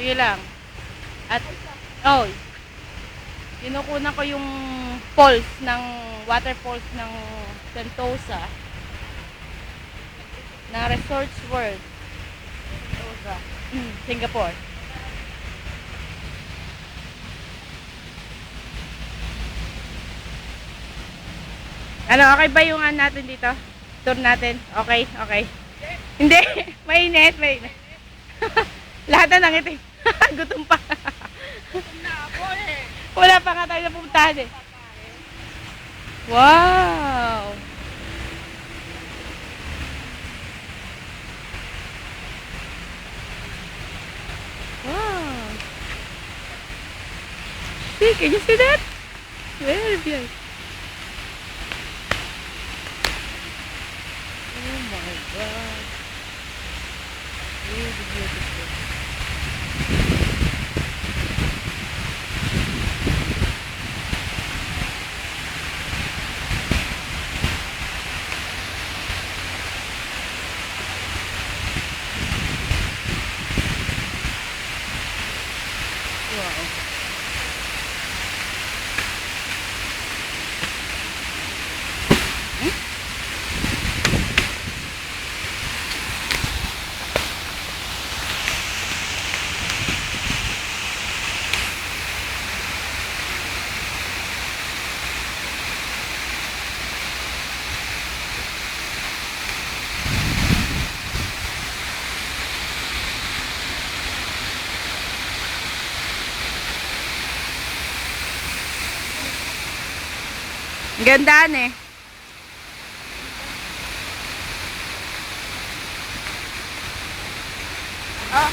Yun lang. At, oh, kinukunan ko yung falls ng, water falls ng Sentosa. Na Resorts World. Sentosa. Singapore. Ano, okay ba yung natin dito? Tour natin? Okay, okay. Hindi, mainit, mainit. Lahat na nangitim. Gutom pa. Gutom na ako eh. Wala pa nga tayo napuntahan eh. Wow! Wow! See, can you see that? Very beautiful. Oh my God. Really beautiful. Wow. Gandaan eh. Ah,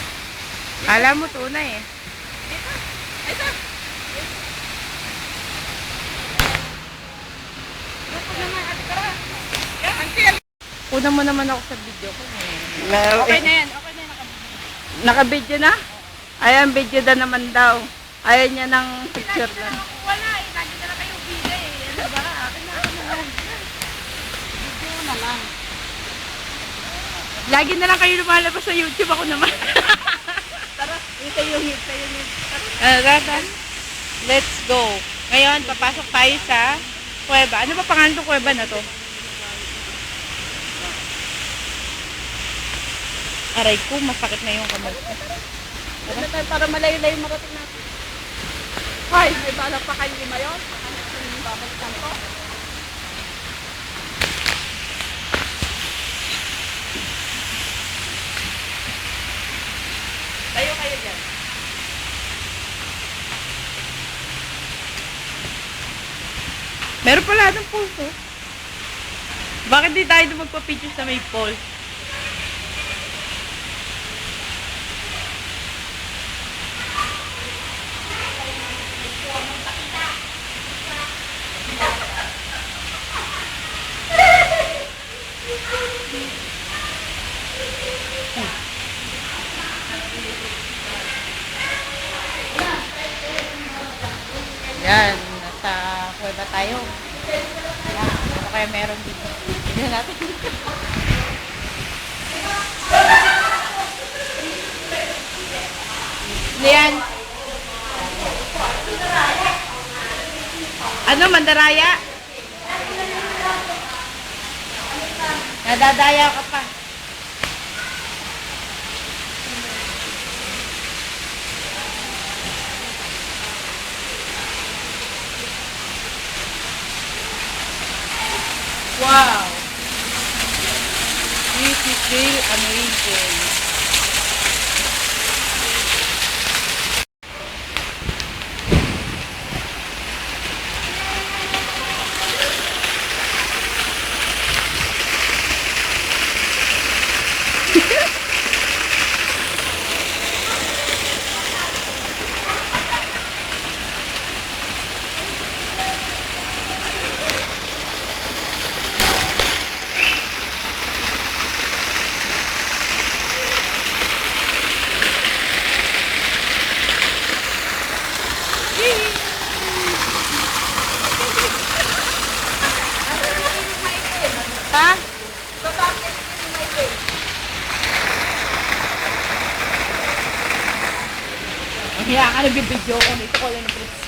Alam mo tunay eh. dito. Ito. Ito naman, ate Kara. Yan, uncle. Una mo naman ako sa video ko. Okay na yan. Okay na yan. Naka-video na? Ayan, video na naman daw. Ayaw niya ng picture Lagi na na. lang ako wala eh. Lagi na lang kayo bigay eh. Ano ba? Akin na lang. Video na lang. Lagi na lang kayo lumalabas sa YouTube, ako naman. Tara, ito yung hit. Ito yung hit. Rata, let's go. Ngayon, papasok tayo sa kuweba. Ano ba pangalan ng kuweba na to? Aray ko, masakit na yung kamay ko. Tara tayo para malayo-layo marating natin. Hoy, may balak pa kayo lima yun? Ano yung babalikan ko? Tayo kayo dyan. Meron pala ng pulso. Bakit di tayo doon magpa-picture sa may pole? Yan, nasa kuweba tayo. Yan, ano kaya meron dito? Tignan natin. Ano yan? Ano, mandaraya? Nadadaya ka pa. Wow! This is really amazing. Hiya ka, nagbibidyo ko. Dito ko lang ng